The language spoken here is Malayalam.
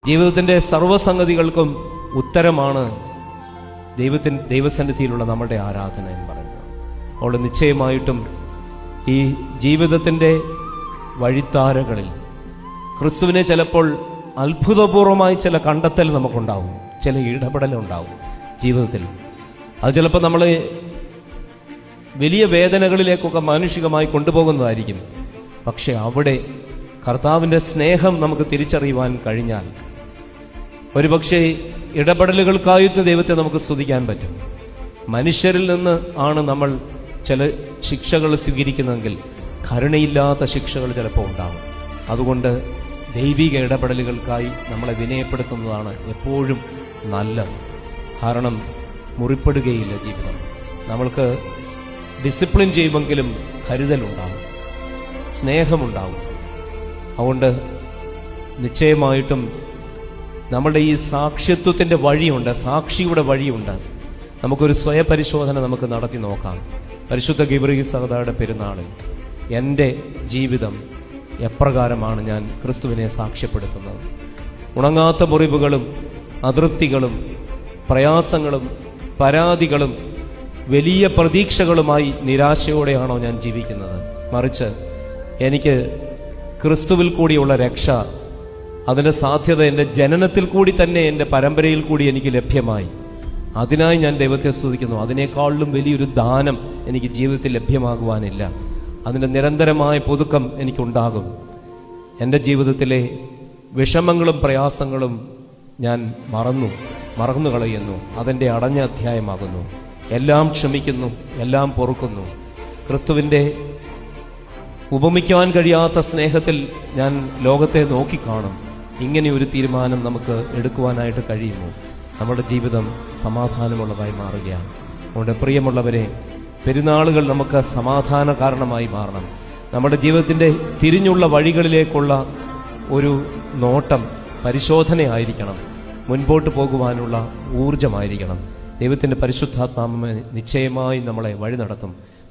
ജീവിതത്തിൻ്റെ സർവ്വസംഗതികൾക്കും ഉത്തരമാണ് ദൈവസന്നിധിയിലുള്ള നമ്മുടെ ആരാധന എന്ന് പറയുന്നത്. അതുകൊണ്ട് നിശ്ചയമായിട്ടും ഈ ജീവിതത്തിൻ്റെ വഴിത്താരകളിൽ ക്രിസ്തുവിനെ ചിലപ്പോൾ അത്ഭുതപൂർവമായി ചില കണ്ടെത്തൽ നമുക്കുണ്ടാവും, ചില ഇടപെടലുണ്ടാവും ജീവിതത്തിൽ. അത് ചിലപ്പോൾ നമ്മൾ വലിയ വേദനകളിലേക്കൊക്കെ മാനുഷികമായി കൊണ്ടുപോകുന്നതായിരിക്കും. പക്ഷെ അവിടെ കർത്താവിൻ്റെ സ്നേഹം നമുക്ക് തിരിച്ചറിയുവാൻ കഴിഞ്ഞാൽ ഒരുപക്ഷെ ഇടപെടലുകൾക്കായിട്ട് ദൈവത്തെ നമുക്ക് സ്തുതിക്കാൻ പറ്റും. മനുഷ്യരിൽ നിന്ന് ആണ് നമ്മൾ ചില ശിക്ഷകൾ സ്വീകരിക്കുന്നതെങ്കിൽ കരുണയില്ലാത്ത ശിക്ഷകൾ ചിലപ്പോൾ ഉണ്ടാകും. അതുകൊണ്ട് ദൈവിക ഇടപെടലുകൾക്കായി നമ്മളെ വിനയപ്പെടുത്തുന്നതാണ് എപ്പോഴും നല്ലത്. കാരണം മുറിപ്പെടുകയില്ല ജീവിതം. നമ്മൾക്ക് ഡിസിപ്ലിൻ ചെയ്യുമെങ്കിലും കരുതലുണ്ടാകും, സ്നേഹമുണ്ടാകും. അതുകൊണ്ട് നിശ്ചയമായിട്ടും നമ്മളുടെ ഈ സാക്ഷ്യത്വത്തിൻ്റെ വഴിയുണ്ട്, സാക്ഷിയുടെ വഴിയുണ്ട്. നമുക്കൊരു സ്വയപരിശോധന നമുക്ക് നടത്തി നോക്കാം. പരിശുദ്ധ ഗീവർഗീസ് സഹോദരന്റെ പെരുന്നാളിൽ എൻ്റെ ജീവിതം എപ്രകാരമാണ് ഞാൻ ക്രിസ്തുവിനെ സാക്ഷ്യപ്പെടുത്തുന്നത്? ഉണങ്ങാത്ത മുറിവുകളും അതൃപ്തികളും പ്രയാസങ്ങളും പരാതികളും വലിയ പ്രതീക്ഷകളുമായി നിരാശയോടെയാണോ ഞാൻ ജീവിക്കുന്നത്? മറിച്ച് എനിക്ക് ക്രിസ്തുവിൽ കൂടിയുള്ള രക്ഷ, അതിൻ്റെ സാധ്യത എൻ്റെ ജനനത്തിൽ കൂടി തന്നെ, എൻ്റെ പരമ്പരയിൽ കൂടി എനിക്ക് ലഭ്യമായി. അതിനായി ഞാൻ ദൈവത്തെ സ്തുതിക്കുന്നു. അതിനേക്കാളിലും വലിയൊരു ദാനം എനിക്ക് ജീവിതത്തിൽ ലഭ്യമാകുവാനില്ല. അതിൻ്റെ നിരന്തരമായ പുതുക്കം എനിക്കുണ്ടാകും. എൻ്റെ ജീവിതത്തിലെ വിഷമങ്ങളും പ്രയാസങ്ങളും ഞാൻ മറന്നു കളയുന്നു. അതെൻ്റെ അടഞ്ഞ അധ്യായമാകുന്നു. എല്ലാം ക്ഷമിക്കുന്നു, എല്ലാം പൊറുക്കുന്നു. ക്രിസ്തുവിൻ്റെ ഉപമിക്കാൻ കഴിയാത്ത സ്നേഹത്തിൽ ഞാൻ ലോകത്തെ നോക്കിക്കാണും. ഇങ്ങനെ ഒരു തീരുമാനം നമുക്ക് എടുക്കുവാനായിട്ട് കഴിയുമോ? നമ്മുടെ ജീവിതം സമാധാനമുള്ളതായി മാറുകയാണ്. അതുകൊണ്ട് പ്രിയമുള്ളവരെ, പെരുന്നാളുകൾ നമുക്ക് സമാധാന കാരണമായി മാറണം. നമ്മുടെ ജീവിതത്തിൻ്റെ തിരിഞ്ഞുള്ള വഴികളിലേക്കുള്ള ഒരു നോട്ടം, പരിശോധനയായിരിക്കണം. മുൻപോട്ട് പോകുവാനുള്ള ഊർജമായിരിക്കണം. ദൈവത്തിൻ്റെ പരിശുദ്ധാത്മാവ് നിശ്ചയമായി നമ്മളെ വഴി നടത്തും.